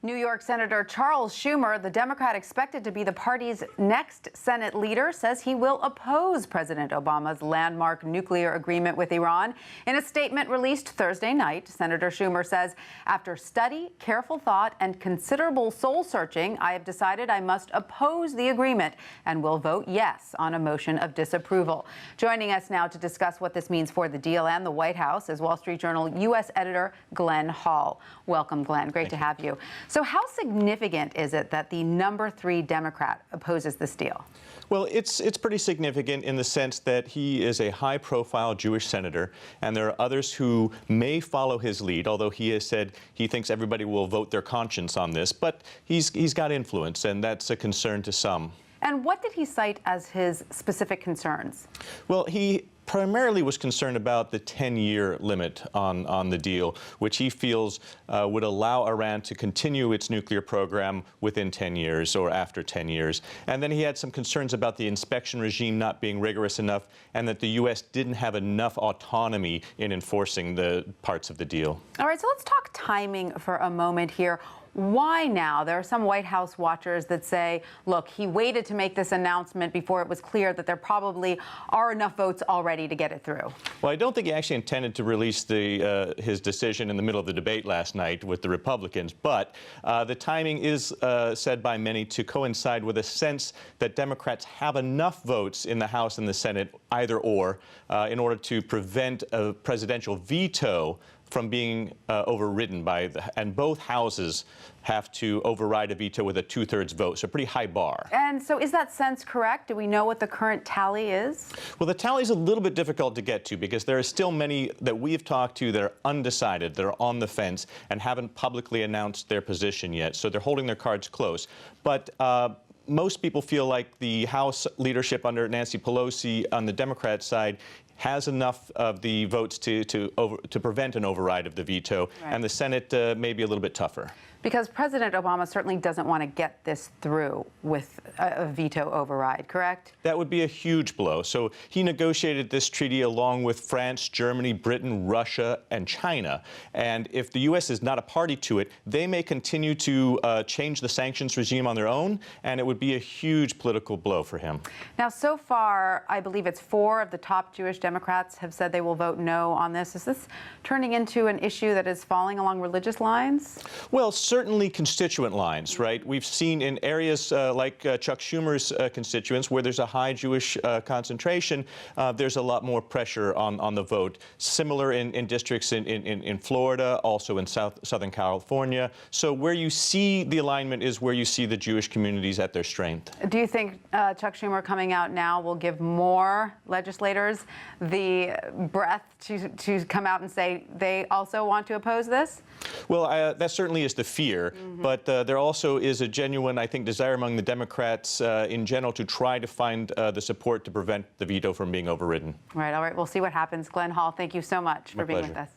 New York Senator Charles Schumer, the Democrat expected to be the party's next Senate leader, says he will oppose President Obama's landmark nuclear agreement with Iran. In a statement released Thursday night, Senator Schumer says, "After study, careful thought, and considerable soul-searching, I have decided I must oppose the agreement and will vote yes on a motion of disapproval." Joining us now to discuss what this means for the deal and the White House is Wall Street Journal U.S. editor Glenn Hall. Welcome, Glenn. Great to have you. So how significant is it that the number 3 Democrat opposes this deal? Well, it's pretty significant in the sense that he is a high-profile Jewish senator, and there are others who may follow his lead, although he has said he thinks everybody will vote their conscience on this. But he's got influence, and that's a concern to some. And what did he cite as his specific concerns? Well, he primarily was concerned about the 10-year limit on the deal, which he feels would allow Iran to continue its nuclear program within 10 years or after 10 years. And then he had some concerns about the inspection regime not being rigorous enough and that the U.S. didn't have enough autonomy in enforcing the parts of the deal. All right, so let's talk timing for a moment here. Why now? There are some White House watchers that say, look, he waited to make this announcement before it was clear that there probably are enough votes already to get it through. Well, I don't think he actually intended to release his decision in the middle of the debate last night with the Republicans, but the timing is said by many to coincide with a sense that Democrats have enough votes in the House and the Senate, either or, in order to prevent a presidential veto from being overridden and both houses have to override a veto with a 2/3 vote, so a pretty high bar. And so is that sense correct? Do we know what the current tally is? Well, the tally is a little bit difficult to get to because there are still many that we've talked to that are undecided, that are on the fence and haven't publicly announced their position yet, so they're holding their cards close. But most people feel like the House leadership under Nancy Pelosi on the Democrat side has enough of the votes to prevent an override of the veto, right. And the Senate may be a little bit tougher. Because President Obama certainly doesn't want to get this through with a veto override, correct? That would be a huge blow. So he negotiated this treaty along with France, Germany, Britain, Russia, and China. And if the U.S. is not a party to it, they may continue to change the sanctions regime on their own, and it would be a huge political blow for him. Now, so far, I believe it's 4 of the top Jewish Democrats have said they will vote no on this. Is this turning into an issue that is falling along religious lines? Well, certainly constituent lines, right? We've seen in areas like Chuck Schumer's constituents, where there's a high Jewish concentration, there's a lot more pressure on the vote. Similar in districts in Florida, also in Southern California. So where you see the alignment is where you see the Jewish communities at their strength. Do you think Chuck Schumer coming out now will give more legislators the breath to come out and say they also want to oppose this? Well, that certainly is the fear, but there also is a genuine, I think, desire among the Democrats in general to try to find the support to prevent the veto from being overridden. Right, all right, we'll see what happens. Glenn Hall, thank you so much for being with us.